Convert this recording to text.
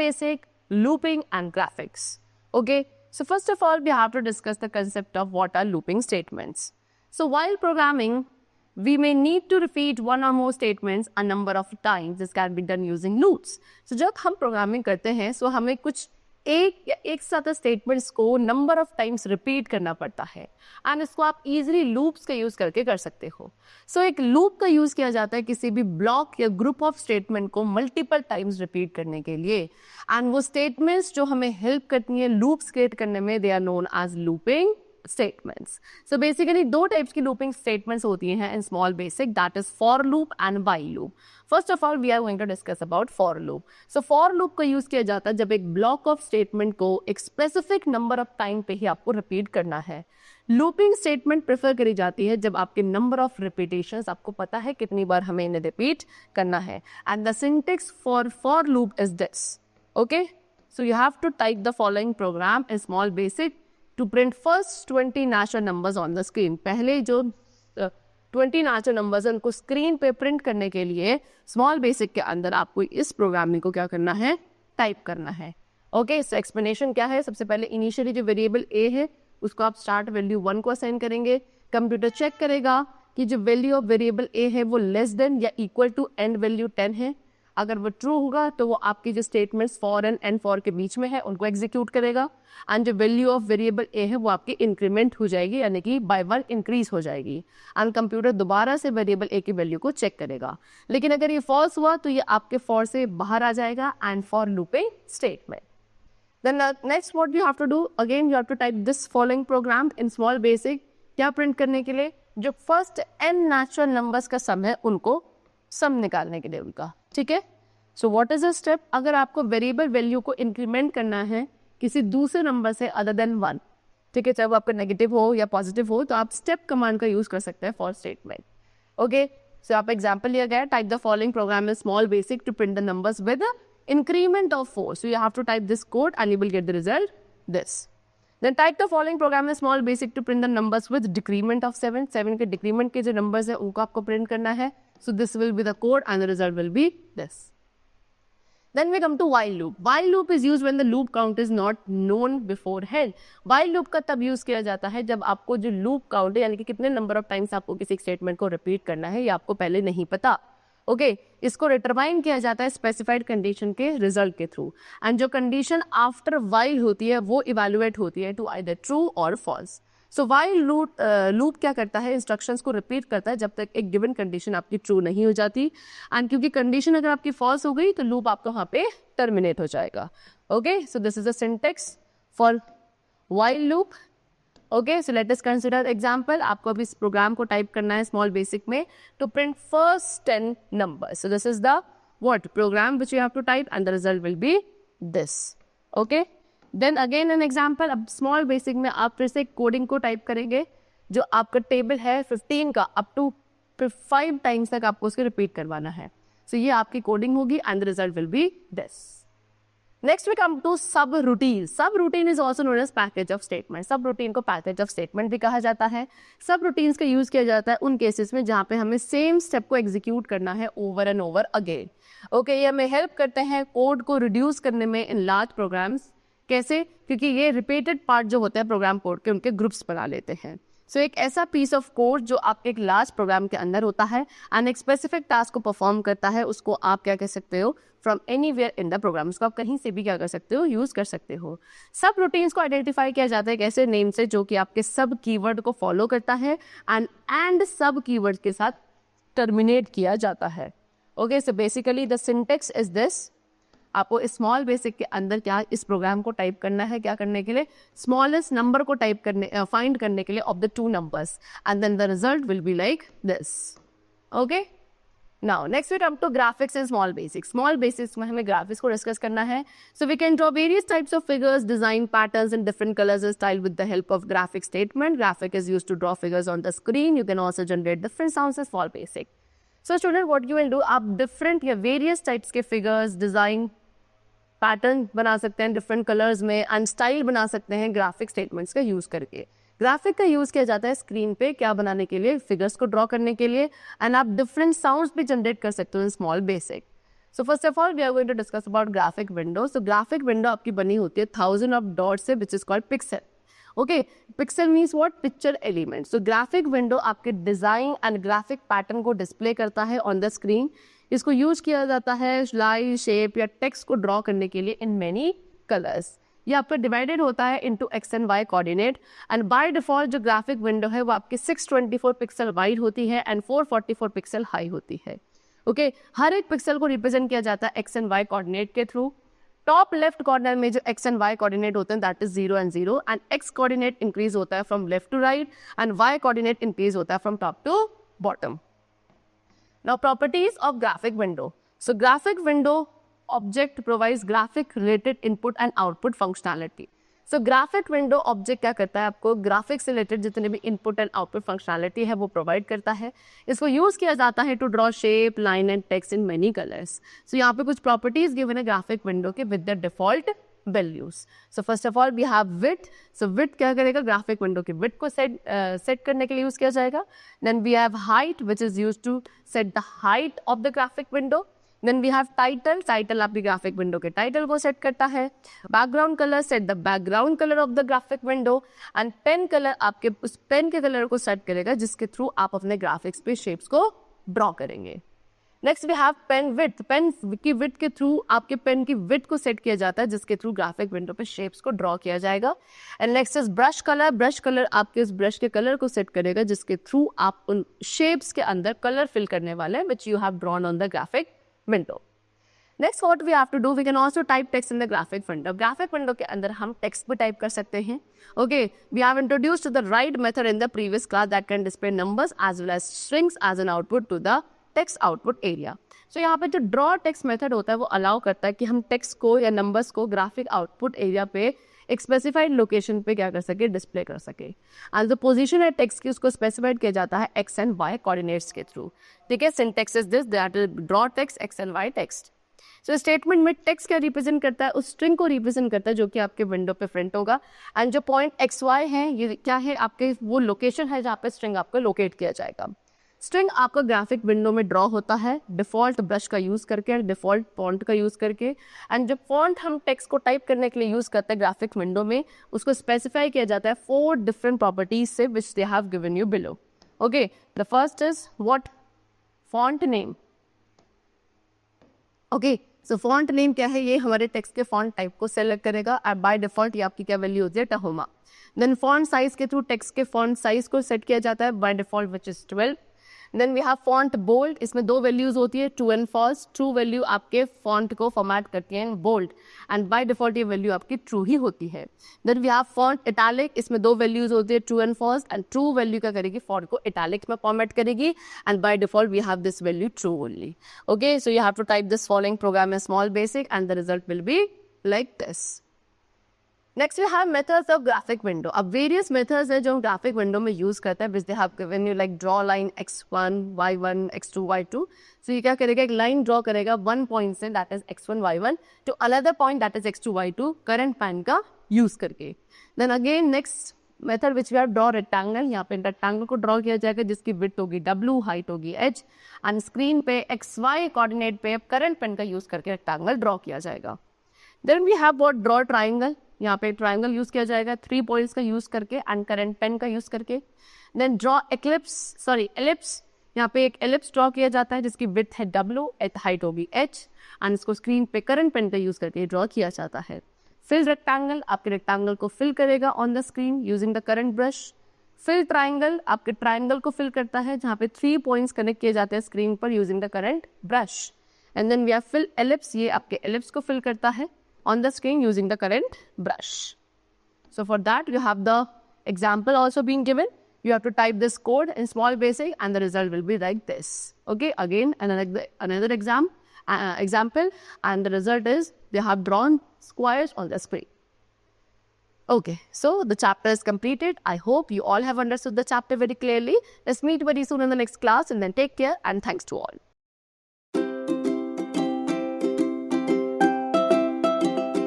basic, looping and graphics. Okay, so first of all we have to discuss the concept of what are looping statements. So while programming we may need to repeat one or more statements a number of times. This can be done using loops. So जब हम programming करते हैं so हमें कुछ एक साथ statements को number of times repeat करना पड़ता है एंड इसको आप इजीली लूप्स का यूज़ करके कर सकते हो. सो एक लूप का यूज़ किया जाता है किसी भी ब्लॉक या ग्रुप ऑफ स्टेटमेंट को मल्टीपल टाइम्स रिपीट करने के लिए एंड वो स्टेटमेंट्स जो हमें हेल्प करती हैं लूप्स क्रिएट करने में they are known as looping statements. So basically दो टाइप्स की looping statements होती हैं in small basic, that is for loop and while loop. First of all we are going to discuss about for loop. So for loop का use किया जाता है जब एक block of statement को एक specific number of time पे ही आपको repeat करना है. Looping statement prefer करी जाती है जब आपके number of repetitions आपको पता है कितनी बार हमें इन्हें repeat करना है. And the syntax for loop is this. Okay? So you have to type the following program in small basic to print first 20 natural numbers on the screen. पहले जो 20 natural numbers हैं उनको स्क्रीन पे print करने के लिए small basic के अंदर आपको इस प्रोग्रामिंग को क्या करना है, टाइप करना है. ओके, इस एक्सप्लेनेशन क्या है. सबसे पहले इनिशियली जो वेरिएबल ए है उसको आप स्टार्ट वैल्यू 1 को असाइन करेंगे. कंप्यूटर चेक करेगा कि जो वैल्यू ऑफ वेरिएबल ए है वो लेस देन या इक्वल टू एंड वैल्यू 10 है. अगर वो ट्रू होगा तो वो आपकी जो स्टेटमेंट्स फॉर एंड फॉर के बीच में है उनको एग्जीक्यूट करेगा एंड जो वैल्यू ऑफ वेरिएबल ए है वो आपकी इंक्रीमेंट हो जाएगी यानी कि बाय 1 इंक्रीज हो जाएगी एंड कंप्यूटर दोबारा से वेरिएबल ए की वैल्यू को चेक करेगा. लेकिन अगर ये फॉल्स हुआ तो ये आपके फॉर से बाहर आ जाएगा and for looping statement. Then next what you have to do, again you have to type this following program in small basic. क्या प्रिंट करने के लिए, जो फर्स्ट n नेचुरल नंबर्स का सम है उनको सम निकालने के लिए उनका. ठीक है, so what is a step. अगर आपको वेरिएबल वैल्यू को इंक्रीमेंट करना है किसी दूसरे नंबर से अदर देन 1, ठीक है, चाहे वो आपका नेगेटिव हो या पॉजिटिव हो, तो आप स्टेप कमांड का यूज कर सकते हैं फॉर स्टेटमेंट. ओके, सो आप एग्जांपल लिया गया, type the following program is small basic to print the numbers with increment of 4. So you have to type this code and you will get the result this. Then type the following program is small basic to print the numbers with decrement of 7. 7 के decrement के जो numbers है उनको आपको print करना है. So this will be the code and the result will be this. Then we come to while loop. While loop is used when the loop count is not known beforehand. While loop का तब use किया जाता है जब आपको जो loop count है यानी कि कितने number of times आपको किसी statement को repeat करना है ये आपको पहले नहीं पता. ओके, इसको डिटरमाइन किया जाता है स्पेसिफाइड कंडीशन के रिजल्ट के थ्रू एंड जो कंडीशन आफ्टर वाइल होती है वो इवेलुएट होती है टू आइदर ट्रू और फॉल्स. सो वाइल लूप क्या करता है, इंस्ट्रक्शंस को रिपीट करता है जब तक एक गिवन कंडीशन आपकी ट्रू नहीं हो जाती एंड क्योंकि कंडीशन अगर आपकी फॉल्स हो गई तो लूप आपका वहाँ पे टर्मिनेट हो जाएगा. Okay, so this is a syntax for while loop. Okay, so let us consider example. आपको अभी इस प्रोग्राम को टाइप करना है स्मॉल बेसिक में to print first 10 numbers. So this is the what program which you have to type and the result will be this. Okay, then again an example. अब small basic में आप फिर से coding को type करेंगे. जो आपका टेबल है 15 का अप टू 5 टाइम्स तक आपको उसको रिपीट करवाना है. सो ये आपकी कोडिंग होगी and the result will be this. Next we come to subroutine. Subroutine is also known as package of statement. Subroutine को package of statement भी कहा जाता है. Subroutines का यूज किया जाता है उन केसेस में जहाँ पे हमें सेम स्टेप को एग्जीक्यूट करना है over and over again. Okay, ये हमें हेल्प करते हैं कोड को रिड्यूस करने में इन लार्ज प्रोग्राम्स. कैसे, क्योंकि ये रिपीटेड पार्ट जो होते हैं प्रोग्राम कोड के उनके ग्रुप्स बना लेते हैं. सो एक ऐसा पीस ऑफ कोड जो आपके एक लार्ज प्रोग्राम के अंदर होता है एंड एक स्पेसिफिक टास्क को परफॉर्म करता है, उसको आप क्या कह सकते हो, from anywhere in the program. उसको आप कहीं से भी क्या कर सकते हो, यूज कर सकते हो. सब रूटीन्स को आइडेंटिफाई किया जाता है एक ऐसे नेम से जो कि आपके सब कीवर्ड को फॉलो करता है एंड सब कीवर्ड के साथ टर्मिनेट किया जाता है. Okay, so basically the syntax is this. आपको स्मॉल बेसिक के अंदर क्या इस प्रोग्राम को टाइप करना है, क्या करने के लिए, स्मॉलेस्ट नंबर को टाइप करने फाइंड करने के लिए of the 2 numbers and then the result will be like this. Okay, now next we come to graphics in small basic. Small basics में हमें ग्राफिक्स को डिस्कस करना है. So we can draw various types of figures, design patterns in different colours and style with the help of graphic statement. Graphic is used to draw figures on the screen. You can also generate different sounds in small basic. So student, what you will do, आप different या various types के figures, design pattern बना सकते हैं different colours में and style बना सकते हैं ग्राफिक स्टेटमेंट्स का यूज करके. ग्राफिक का यूज किया जाता है स्क्रीन पे क्या बनाने के लिए, फिगर्स को ड्रॉ करने के लिए एंड आप डिफरेंट साउंड्स भी जनरेट कर सकते हो in small basic. So first of all, we are going to discuss about graphic window. So graphic window आपकी बनी होती है 1000 of dots से, which is called pixel. Okay, pixel means what? Picture element. So graphic window आपके design and graphic pattern को display करता है on the screen. इसको use किया जाता है line, shape या text को draw करने के लिए in many colors. ये आपका डिवाइडेड होता है into x and y coordinate and by default जो ग्राफिक विंडो है वो आपकी 624 पिक्सल वाइड होती है एंड 444 पिक्सल हाई होती है. ओके, हर एक पिक्सल को रिप्रेजेंट किया जाता है एक्स एंड वाई कोऑर्डिनेट के थ्रू. टॉप लेफ्ट कॉर्नर में जो एक्स एंड वाई कोऑर्डिनेट होते हैं that is 0 and 0 and x coordinate increase होता है from left to right and y coordinate increase होता है from top to bottom. Now properties of graphic window. So graphic window object provides graphic related input and output functionality. So graphic window object क्या करता है, आपको graphic से related जितने भी input and output functionality है वो provide करता है. इसको use किया जाता है to draw shape, line and text in many colors. So यहाँ पे कुछ properties given है graphic window के with the default values. So first of all we have width. So width क्या करेगा, graphic window के width को set करने के लिए use किया जाएगा. Then we have height which is used to set the height of the graphic window. Then we have title. Title आपकी ग्राफिक विंडो के टाइटल को सेट करता है. Background colour, set the background colour of the graphic window and pen colour आपके उस pen के colour को set करेगा जिसके थ्रू आप अपने ग्राफिक्स पे शेप्स को ड्रॉ करेंगे. Next we have pen width. Pen की विड्थ के थ्रू आपके पेन की विड्थ को सेट किया जाता है जिसके थ्रू ग्राफिक विंडो पे शेप्स को ड्रॉ किया जाएगा. And next is brush colour. Brush colour आपके इस ब्रश के कलर को सेट करेगा जिसके थ्रू आप उन शेप्स के अंदर कलर फिल करने वाले हैं which you have drawn on the graphic window. Next what we have to do, we can also type text in the graphic window. Graphic window के अंदर हम text भी type कर सकते हैं. Okay, we have introduced the write method in the previous class that can display numbers as well as strings as an output to the text output area. So यहाँ पे जो draw text method होता है वो allow करता है कि हम text को या numbers को graphic output area पे एक स्पेसिफाइड लोकेशन पे क्या कर सके, डिस्प्ले कर सके. एंड जो पोजीशन है टेक्स्ट की उसको स्पेसिफाइड किया जाता है एक्स एंड वाई कोऑर्डिनेट्स के थ्रू. ठीक है, syntax is this, that is draw text x and y text. So statement में टेक्स्ट क्या रिप्रेजेंट करता है, उस स्ट्रिंग को रिप्रेजेंट करता है जो कि आपके विंडो पे प्रिंट होगा. एंड जो पॉइंट एक्स वाई है ये क्या है, आपके वो लोकेशन है जहाँ पे स्ट्रिंग आपको लोकेट किया जाएगा. स्ट्रिंग आपका ग्राफिक विंडो में ड्रॉ होता है डिफॉल्ट ब्रश का यूज़ करके, डिफॉल्ट फॉन्ट का यूज़ करके. एंड जो फॉन्ट हम टेक्स्ट को टाइप करने के लिए यूज़ करते हैं ग्राफिक विंडो में उसको स्पेसिफाई किया जाता है 4 डिफरेंट प्रॉपर्टीज से which they have given you below. Okay, the first is what, font name. Okay, so font name क्या है, ये हमारे टेक्स्ट के फॉन्ट टाइप को सेलेक्ट करेगा. और बाय डिफॉल्ट ये आपकी क्या वैल्यू होती है, टहोमा. देन फॉन्ट साइज के थ्रू टेक्स्ट के फॉन्ट साइज को सेट किया जाता है by default which is 12. Then we have font bold. इसमें 2 वैल्यूज होती है, true and false. True value आपके फॉन्ट को फॉर्मेट करती है बोल्ड एंड बाय डिफॉल्ट ये वैल्यू आपकी ट्रू ही होती है. Then we have font italic. इसमें 2 वैल्यूज होती है, true and false. And true value क्या करेगी, फॉन्ट को इटैलिक में फॉर्मेट करेगी and by default we have this value true only. Okay, so you have to type this following program in small Basic and the result will be like this. Next we have methods of graphic window. अब various methods है जो हम graphic window में use करते हैं which they have given you like draw line x1 y1 x2 y2. सो ये क्या करेगा, एक लाइन ड्रॉ करेगा 1 पॉइंट से that is x1 y1 to another point that is x2 y2 current pen का यूज करके. Then again next method which we have draw rectangle. यहाँ पे रेक्टेंगल को ड्रॉ किया जाएगा जिसकी विड्थ होगी w, हाइट होगी h एंड स्क्रीन पे xy कोऑर्डिनेट पे करंट पेन का यूज करके रेक्टेंगल ड्रॉ किया जाएगा. Then we have what, draw triangle. यहाँ पे ट्राइंगल यूज किया जाएगा 3 पॉइंट्स का यूज करके एंड करंट पेन का यूज करके. Then draw ellipse. यहाँ पे एक एलिप्स ड्रॉ किया जाता है जिसकी विड्थ है w, हाइट होगी h एंड इसको स्क्रीन पे करंट पेन का यूज करके ड्रॉ किया जाता है. फिल रेक्टेंगल, आपके रेक्टेंगल को फिल करेगा on the screen using the current brush. Fill triangle, आपके ट्राइंगल को फिल करता है जहाँ पे 3 पॉइंट्स कनेक्ट किए जाते हैं स्क्रीन पर using the current brush. And then we have fill ellipse. ये आपके एलिप्स को फिल करता है on the screen using the current brush. So for that you have the example also being given. You have to type this code in small basic and the result will be like this. Okay, again another example and the result is they have drawn squares on the screen. Okay, so the chapter is completed. I hope you all have understood the chapter very clearly. Let's meet very soon in the next class and then take care and thanks to all.